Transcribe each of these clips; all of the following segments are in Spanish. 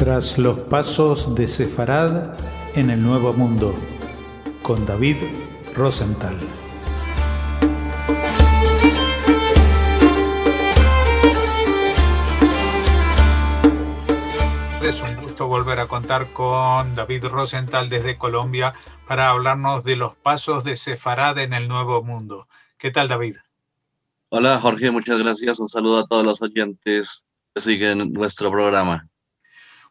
Tras los pasos de Sefarad en el Nuevo Mundo, con David Rosenthal. Es un gusto volver a contar con David Rosenthal desde Colombia para hablarnos de los pasos de Sefarad en el Nuevo Mundo. ¿Qué tal, David? Hola Jorge, muchas gracias. Un saludo a todos los oyentes que siguen nuestro programa.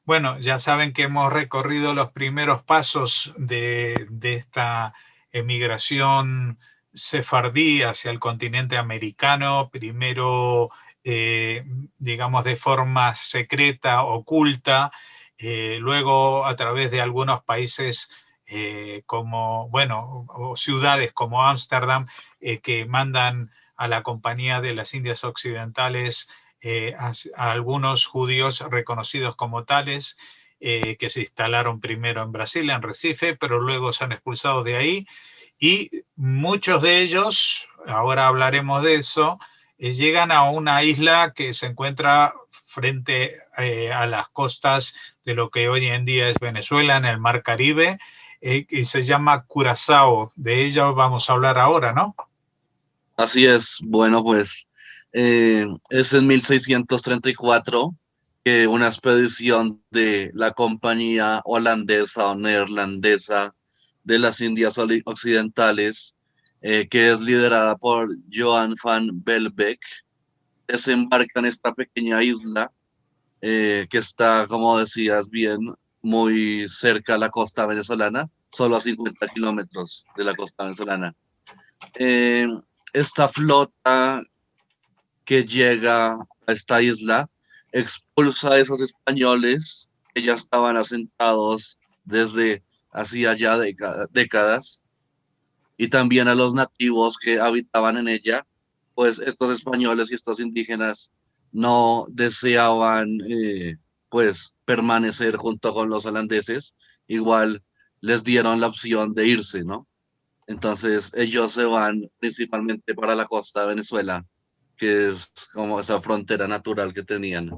Bueno, ya saben que hemos recorrido los primeros pasos de esta emigración sefardí hacia el continente americano, primero, digamos, de forma secreta, oculta, luego a través de algunos países como, bueno, o ciudades como Ámsterdam, que mandan a la Compañía de las Indias Occidentales a algunos judíos reconocidos como tales, que se instalaron primero en Brasil, en Recife, pero luego se han expulsado de ahí. Y muchos de ellos, ahora hablaremos de eso, llegan a una isla que se encuentra frente a las costas de lo que hoy en día es Venezuela, en el Mar Caribe, y se llama Curazao. De ella vamos a hablar ahora, ¿no? Así es, bueno, pues es en 1634 que una expedición de la Compañía Holandesa o Neerlandesa de las Indias Occidentales, que es liderada por Johan van Belbeck, desembarca en esta pequeña isla que está, como decías bien, muy cerca a la costa venezolana, solo a 50 kilómetros de la costa venezolana. Eh, Esta flota que llega a esta isla expulsa a esos españoles que ya estaban asentados desde hacía ya décadas, y también a los nativos que habitaban en ella, pues estos españoles y estos indígenas no deseaban pues permanecer junto con los holandeses, igual les dieron la opción de irse, ¿no? Entonces ellos se van principalmente para la costa de Venezuela, que es como esa frontera natural que tenían.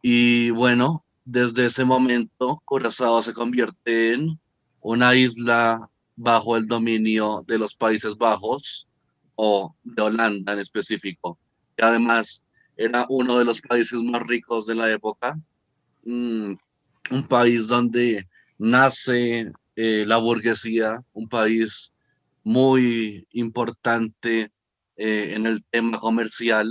Y bueno, desde ese momento Curazao se convierte en una isla bajo el dominio de los Países Bajos o de Holanda en específico, que además era uno de los países más ricos de la época, un país donde nace la burguesía, un país muy importante en el tema comercial,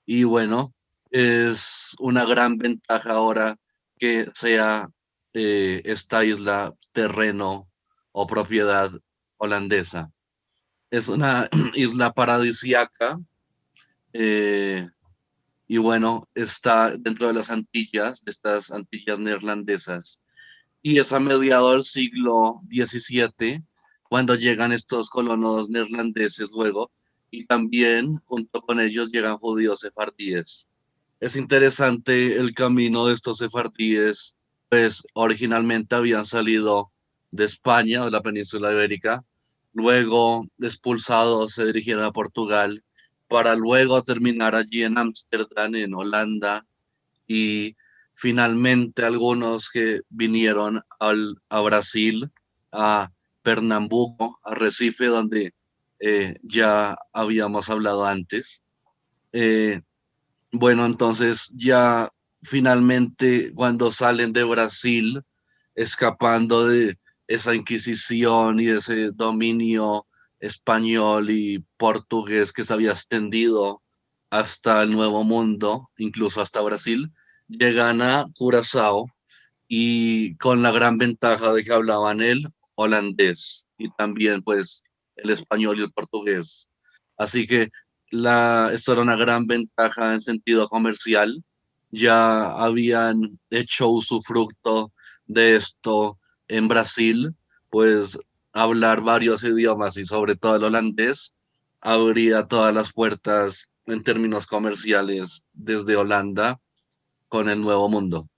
y bueno, es una gran ventaja ahora que sea esta isla terreno o propiedad holandesa. Es una isla paradisíaca, eh, y bueno, está dentro de las Antillas, de estas Antillas neerlandesas. Y es a mediados del siglo XVII cuando llegan estos colonos neerlandeses luego, y también junto con ellos llegan judíos sefardíes. Es interesante el camino de estos sefardíes, pues originalmente habían salido de España, de la península ibérica, luego expulsados se dirigieron a Portugal, para luego terminar allí en Ámsterdam, en Holanda, y finalmente algunos que vinieron a Brasil, a Pernambuco, a Recife, donde ya habíamos hablado antes. Eh, bueno, entonces ya finalmente cuando salen de Brasil, escapando de esa Inquisición y ese dominio español y portugués que se había extendido hasta el Nuevo Mundo, incluso hasta Brasil, llegan a Curazao, y con la gran ventaja de que hablaban el holandés y también pues el español y el portugués. Así que esto era una gran ventaja en sentido comercial. Ya habían hecho usufructo de esto en Brasil, pues hablar varios idiomas y sobre todo el holandés abría todas las puertas en términos comerciales desde Holanda con el Nuevo Mundo.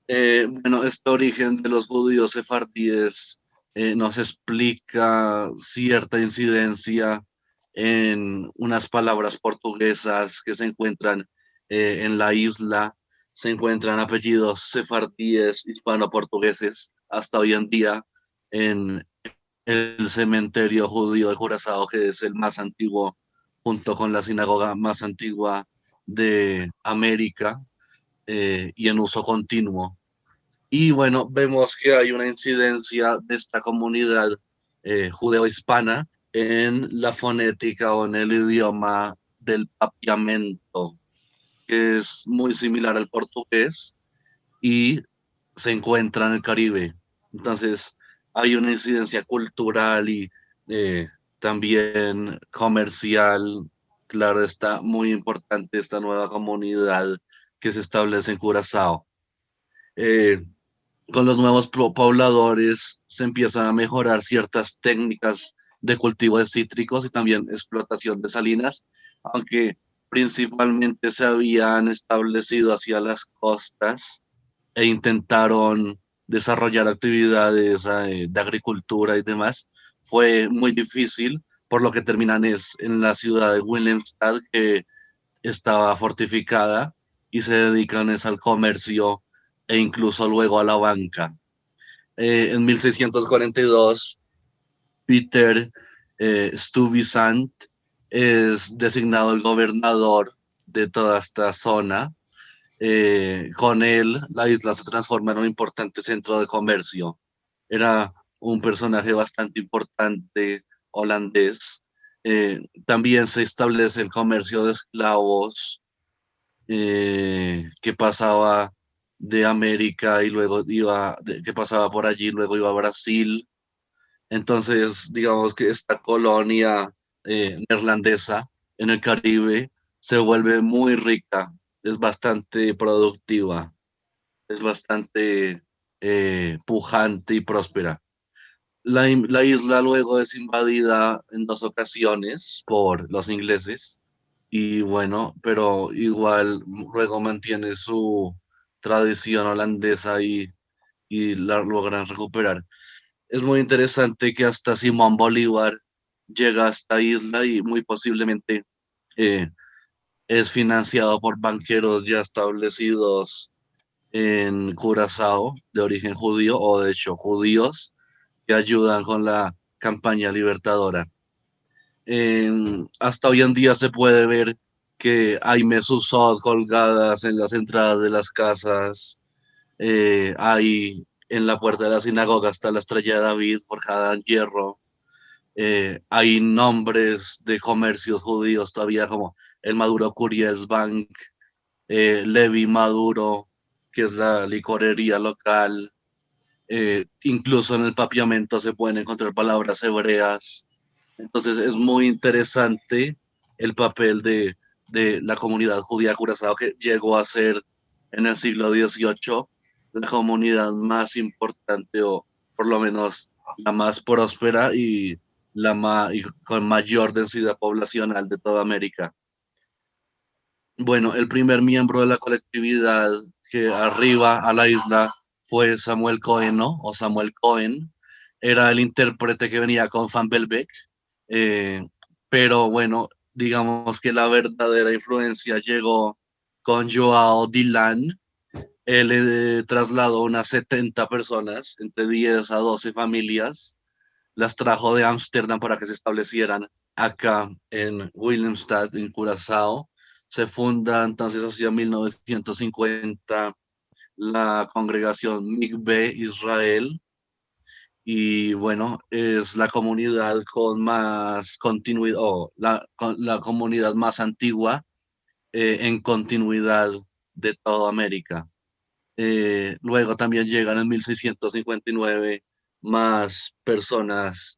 Bueno, este origen de los judíos sefardíes nos explica cierta incidencia en unas palabras portuguesas que se encuentran en la isla, se encuentran apellidos sefardíes hispano-portugueses hasta hoy en día en el cementerio judío de Curazao, que es el más antiguo, junto con la sinagoga más antigua de América, y en uso continuo. Y bueno, vemos que hay una incidencia de esta comunidad judeo-hispana en la fonética o en el idioma del papiamento, que es muy similar al portugués y se encuentra en el Caribe. Entonces, hay una incidencia cultural y también comercial. Claro, está muy importante esta nueva comunidad que se establece en Curazao. Eh, con los nuevos pobladores se empiezan a mejorar ciertas técnicas de cultivo de cítricos y también explotación de salinas, aunque principalmente se habían establecido hacia las costas e intentaron desarrollar actividades de agricultura y demás. Fue muy difícil, por lo que terminan en la ciudad de Willemstad, que estaba fortificada, y se dedican al comercio e incluso luego a la banca. En 1642, Peter Stuyvesant es designado el gobernador de toda esta zona. Con él, la isla se transforma en un importante centro de comercio. Era un personaje bastante importante holandés. También se establece el comercio de esclavos, que pasaba de América y luego que pasaba por allí, luego iba a Brasil. Entonces, digamos que esta colonia neerlandesa en el Caribe se vuelve muy rica, es bastante productiva, es bastante pujante y próspera. La isla luego es invadida en 2 ocasiones por los ingleses y bueno, pero igual luego mantiene su tradición holandesa y la logran recuperar. Es muy interesante que hasta Simón Bolívar llega a esta isla y muy posiblemente eh, es financiado por banqueros ya establecidos en Curazao de origen judío o de hecho judíos que ayudan con la campaña libertadora. Hasta hoy en día se puede ver que hay mesuzot colgadas en las entradas de las casas, hay en la puerta de la sinagoga está la estrella de David forjada en hierro, hay nombres de comercios judíos todavía como el Maduro Curious Bank, Levi Maduro, que es la licorería local. Incluso en el papiamento se pueden encontrar palabras hebreas. Entonces es muy interesante el papel de la comunidad judía Curazao, que llegó a ser en el siglo XVIII la comunidad más importante o por lo menos la más próspera y con mayor densidad poblacional de toda América. Bueno, el primer miembro de la colectividad que arriba a la isla fue Samuel Cohen, ¿no? O Samuel Cohen. Era el intérprete que venía con Van Belbeck. eh, pero bueno, digamos que la verdadera influencia llegó con Joao Dylan. Él trasladó unas 70 personas, entre 10 a 12 familias, las trajo de Ámsterdam para que se establecieran acá en Willemstad, en Curazao. Se funda entonces hacia 1950 la congregación Mikve Israel y bueno, es la comunidad con más continuidad, o la comunidad más antigua en continuidad de toda América. Luego también llegan en 1659 más personas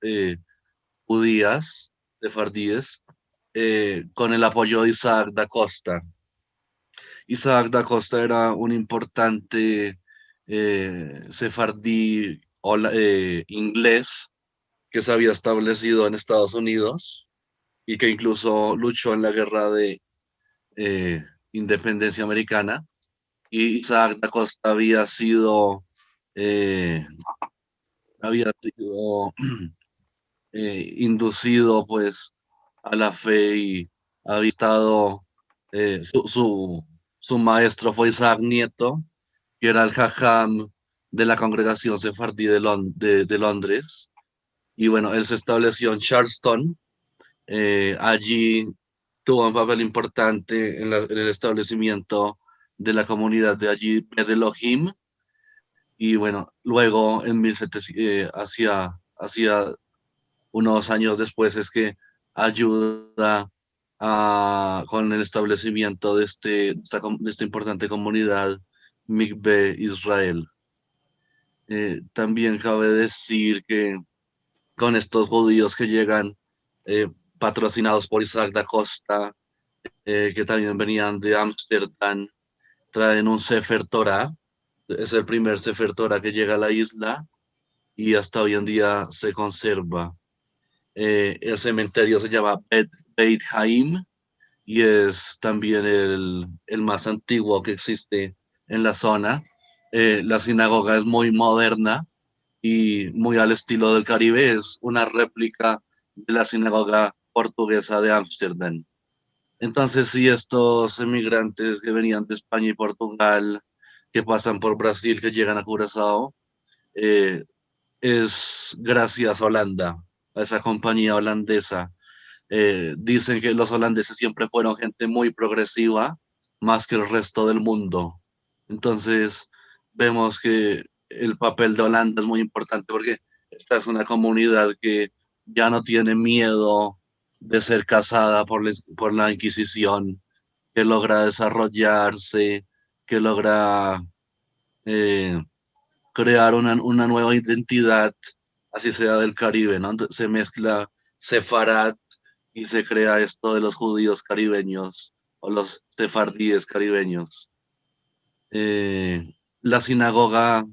judías, sefardíes, con el apoyo de Isaac da Costa. Isaac da Costa era un importante sefardí inglés que se había establecido en Estados Unidos y que incluso luchó en la guerra de eh, independencia americana. Y Isaac da Costa eh, había sido inducido pues a la fe y había estado, Su maestro fue Isaac Nieto, que era el jajam de la congregación sefardí de Londres. Y bueno, él se estableció en Charleston. Allí tuvo un papel importante en el establecimiento de la comunidad de allí, Bet Elohim. Y bueno, luego en 1700, hacia unos años después es que ayuda con el establecimiento de esta importante comunidad Mikve Israel. También cabe decir que con estos judíos que llegan eh, patrocinados por Isaac da Costa, que también venían de Ámsterdam, traen un Sefer Torah. Es el primer Sefer Torah que llega a la isla y hasta hoy en día se conserva. El cementerio se llama Beit Haim y es también el más antiguo que existe en la zona. La sinagoga es muy moderna y muy al estilo del Caribe. Es una réplica de la sinagoga portuguesa de Ámsterdam. Entonces, sí, estos emigrantes que venían de España y Portugal, que pasan por Brasil, que llegan a Curazao, eh, es gracias a Holanda, a esa compañía holandesa. Dicen que los holandeses siempre fueron gente muy progresiva, más que el resto del mundo. Entonces, vemos que el papel de Holanda es muy importante porque esta es una comunidad que ya no tiene miedo de ser casada por la Inquisición, que logra desarrollarse, que logra eh, crear una nueva identidad, así sea del Caribe, ¿no? Se mezcla sefarad y se crea esto de los judíos caribeños o los sefardíes caribeños. La sinagoga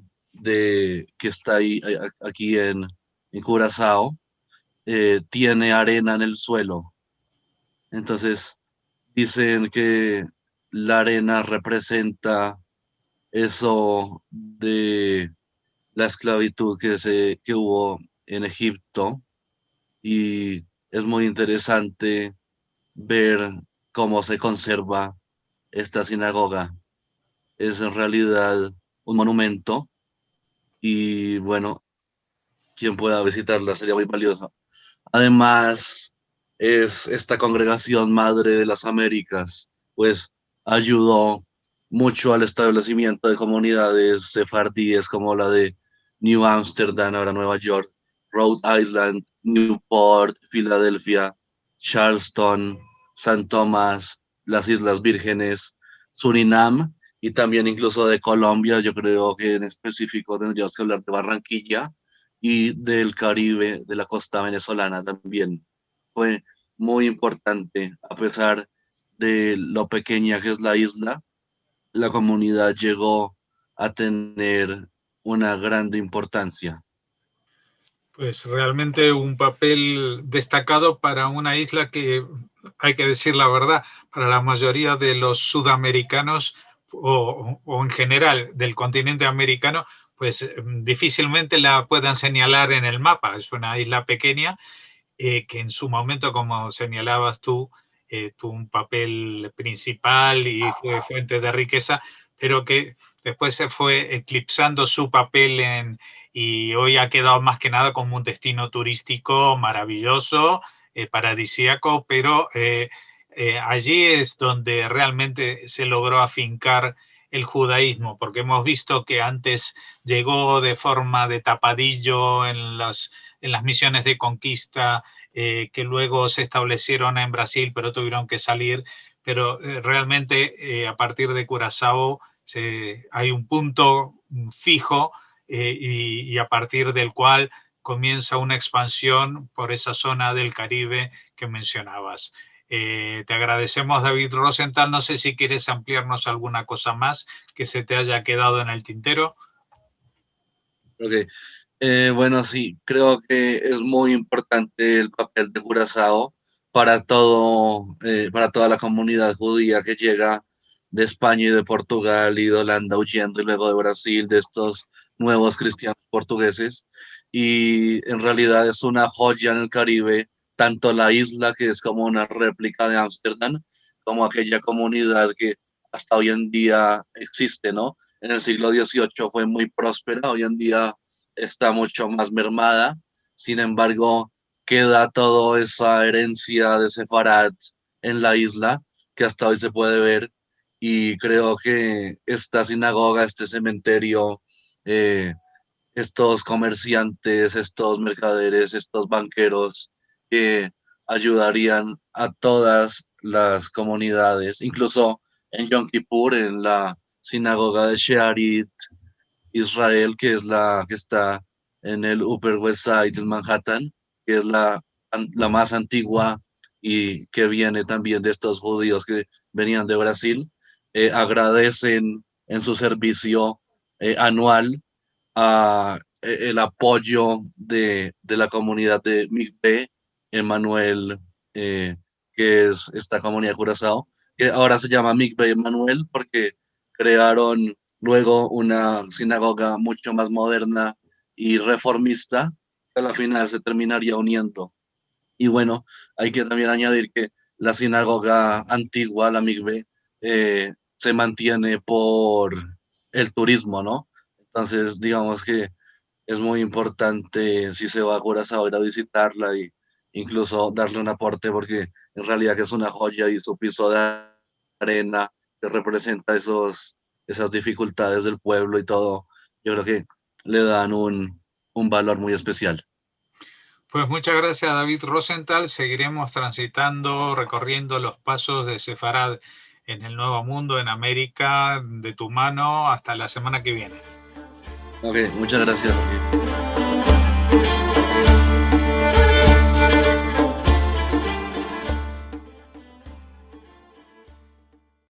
que está ahí, aquí en Curazao, tiene arena en el suelo. Entonces, dicen que la arena representa eso de la esclavitud que hubo en Egipto y es muy interesante ver cómo se conserva esta sinagoga. Es en realidad un monumento y bueno, quien pueda visitarla sería muy valioso. Además, es esta congregación madre de las Américas, pues ayudó mucho al establecimiento de comunidades sefardíes como la de New Amsterdam, ahora Nueva York, Rhode Island, Newport, Filadelfia, Charleston, San Tomás, las Islas Vírgenes, Surinam y también incluso de Colombia. Yo creo que en específico tendríamos que hablar de Barranquilla y del Caribe, de la costa venezolana también. Fue muy importante, a pesar de lo pequeña que es la isla, la comunidad llegó a tener una grande importancia. Pues realmente un papel destacado para una isla que, hay que decir la verdad, para la mayoría de los sudamericanos o en general del continente americano, pues difícilmente la puedan señalar en el mapa. Es una isla pequeña que en su momento, como señalabas tú, tuvo un papel principal y fue fuente de riqueza, pero que después se fue eclipsando su papel y hoy ha quedado más que nada como un destino turístico maravilloso, paradisíaco, pero allí es donde realmente se logró afincar el judaísmo, porque hemos visto que antes llegó de forma de tapadillo en las misiones de conquista, que luego se establecieron en Brasil, pero tuvieron que salir. Pero realmente a partir de Curazao hay un punto fijo y a partir del cual comienza una expansión por esa zona del Caribe que mencionabas. Te agradecemos, David Rosenthal. No sé si quieres ampliarnos alguna cosa más que se te haya quedado en el tintero. Okay. Bueno, sí, creo que es muy importante el papel de Curazao para toda la comunidad judía que llega de España y de Portugal y de Holanda huyendo y luego de Brasil, de estos nuevos cristianos portugueses. Y en realidad es una joya en el Caribe, tanto la isla que es como una réplica de Ámsterdam, como aquella comunidad que hasta hoy en día existe, ¿no? En el siglo XVIII fue muy próspera, hoy en día está mucho más mermada. Sin embargo, queda toda esa herencia de Sefarad en la isla que hasta hoy se puede ver, y creo que esta sinagoga, este cementerio, eh, estos comerciantes, estos mercaderes, estos banqueros que ayudarían a todas las comunidades, incluso en Yom Kippur, en la sinagoga de Shearit Israel, que es la que está en el Upper West Side de Manhattan, que es la más antigua y que viene también de estos judíos que venían de Brasil, agradecen en su servicio anual el apoyo de la comunidad de Migbe, Emanuel, que es esta comunidad de Curazao, que ahora se llama Migbe Emanuel porque crearon luego una sinagoga mucho más moderna y reformista, que a la final se terminaría uniendo. Y bueno, hay que también añadir que la sinagoga antigua, la Migbe, se mantiene por el turismo, ¿no? Entonces, digamos que es muy importante si se va a Curazao ir a visitarla y incluso darle un aporte porque en realidad que es una joya, y su piso de arena que representa esas dificultades del pueblo y todo, yo creo que le dan un valor muy especial. Pues muchas gracias, David Rosenthal. Seguiremos transitando, recorriendo los pasos de Sefarad en el Nuevo Mundo, en América, de tu mano, hasta la semana que viene. Ok, muchas gracias. Ok.